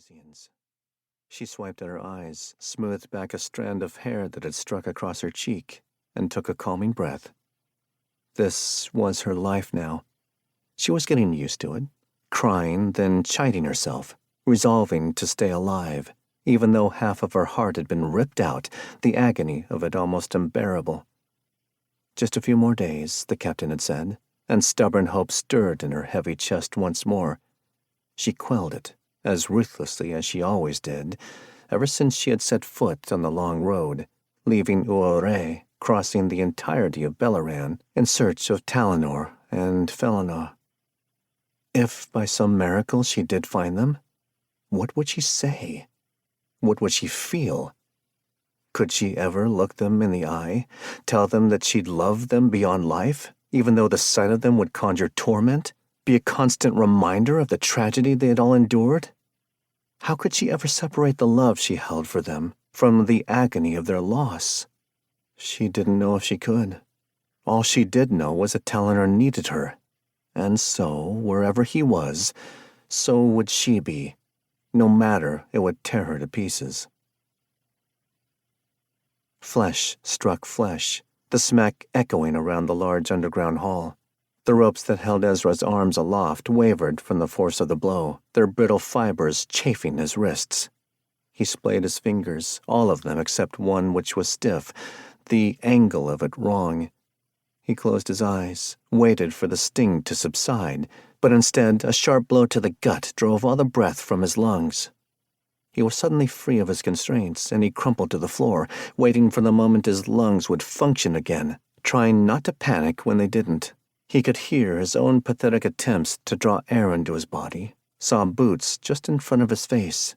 Parisians. She swiped at her eyes, smoothed back a strand of hair that had struck across her cheek, and took a calming breath. This was her life now. She was getting used to it, crying, then chiding herself, resolving to stay alive, even though half of her heart had been ripped out, the agony of it almost unbearable. Just a few more days, the captain had said, and stubborn hope stirred in her heavy chest once more. She quelled it, as ruthlessly as she always did, ever since she had set foot on the long road, leaving Ouare, crossing the entirety of Belleran in search of Talinor and Felinor. If by some miracle she did find them, what would she say? What would she feel? Could she ever look them in the eye, tell them that she'd love them beyond life, even though the sight of them would conjure torment, be a constant reminder of the tragedy they had all endured? How could she ever separate the love she held for them from the agony of their loss? She didn't know if she could. All she did know was that Talinor needed her, and so, wherever he was, so would she be. No matter, it would tear her to pieces. Flesh struck flesh, the smack echoing around the large underground hall. The ropes that held Ezra's arms aloft wavered from the force of the blow, their brittle fibers chafing his wrists. He splayed his fingers, all of them except one which was stiff, the angle of it wrong. He closed his eyes, waited for the sting to subside, but instead a sharp blow to the gut drove all the breath from his lungs. He was suddenly free of his constraints, and he crumpled to the floor, waiting for the moment his lungs would function again, trying not to panic when they didn't. He could hear his own pathetic attempts to draw air into his body, saw boots just in front of his face.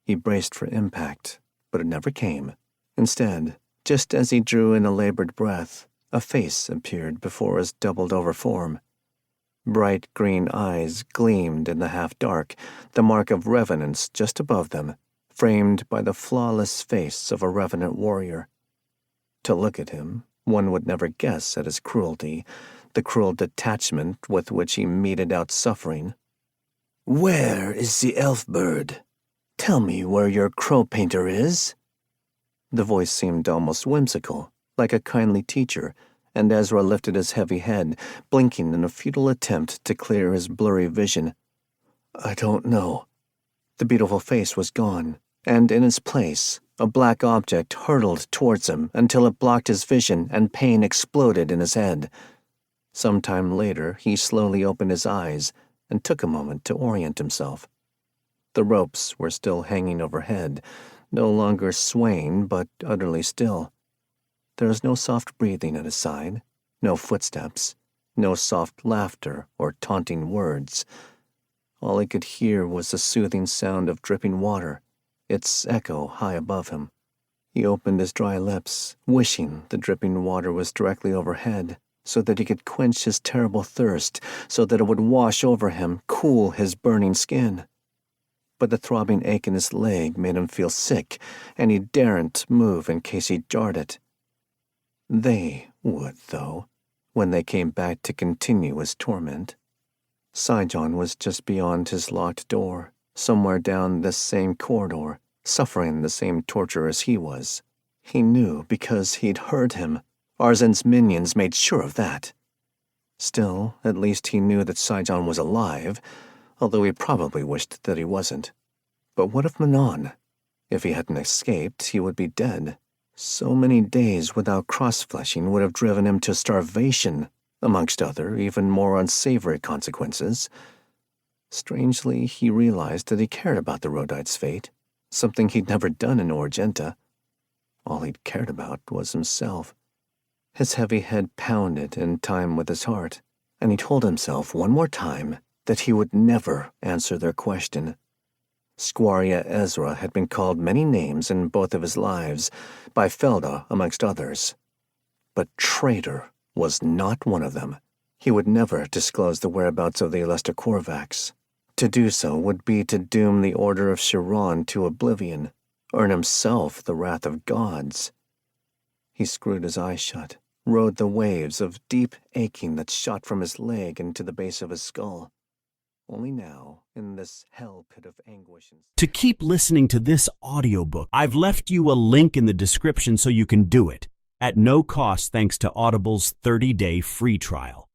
He braced for impact, but it never came. Instead, just as he drew in a labored breath, a face appeared before his doubled-over form. Bright green eyes gleamed in the half-dark, the mark of revenance just above them, framed by the flawless face of a revenant warrior. To look at him, one would never guess at his cruelty, the cruel detachment with which he meted out suffering. "Where is the elf-bird? Tell me where your crow-painter is." The voice seemed almost whimsical, like a kindly teacher, and Ezra lifted his heavy head, blinking in a futile attempt to clear his blurry vision. "I don't know." The beautiful face was gone, and in its place, a black object hurtled towards him until it blocked his vision and pain exploded in his head. Some time later, he slowly opened his eyes and took a moment to orient himself. The ropes were still hanging overhead, no longer swaying but utterly still. There was no soft breathing at his side, no footsteps, no soft laughter or taunting words. All he could hear was the soothing sound of dripping water, its echo high above him. He opened his dry lips, wishing the dripping water was directly overhead, so that he could quench his terrible thirst, so that it would wash over him, cool his burning skin. But the throbbing ache in his leg made him feel sick, and he daren't move in case he jarred it. They would, though, when they came back to continue his torment. Saijon was just beyond his locked door, somewhere down this same corridor, suffering the same torture as he was. He knew because he'd heard him. Arzen's minions made sure of that. Still, at least he knew that Saijon was alive, although he probably wished that he wasn't. But what of Manon? If he hadn't escaped, he would be dead. So many days without cross-fleshing would have driven him to starvation, amongst other, even more unsavory consequences. Strangely, he realized that he cared about the Rhodite's fate, something he'd never done in Orgenta. All he'd cared about was himself. His heavy head pounded in time with his heart, and he told himself one more time that he would never answer their question. Squaria Ezra had been called many names in both of his lives, by Felda amongst others. But traitor was not one of them. He would never disclose the whereabouts of the Alester Korvax. To do so would be to doom the Order of Shirán to oblivion, earn himself the wrath of gods. He screwed his eyes shut, rode the waves of deep aching that shot from his leg into the base of his skull. Only now, in this hell pit of anguish and... To keep listening to this audiobook, I've left you a link in the description so you can do it, at no cost thanks to Audible's 30-day free trial.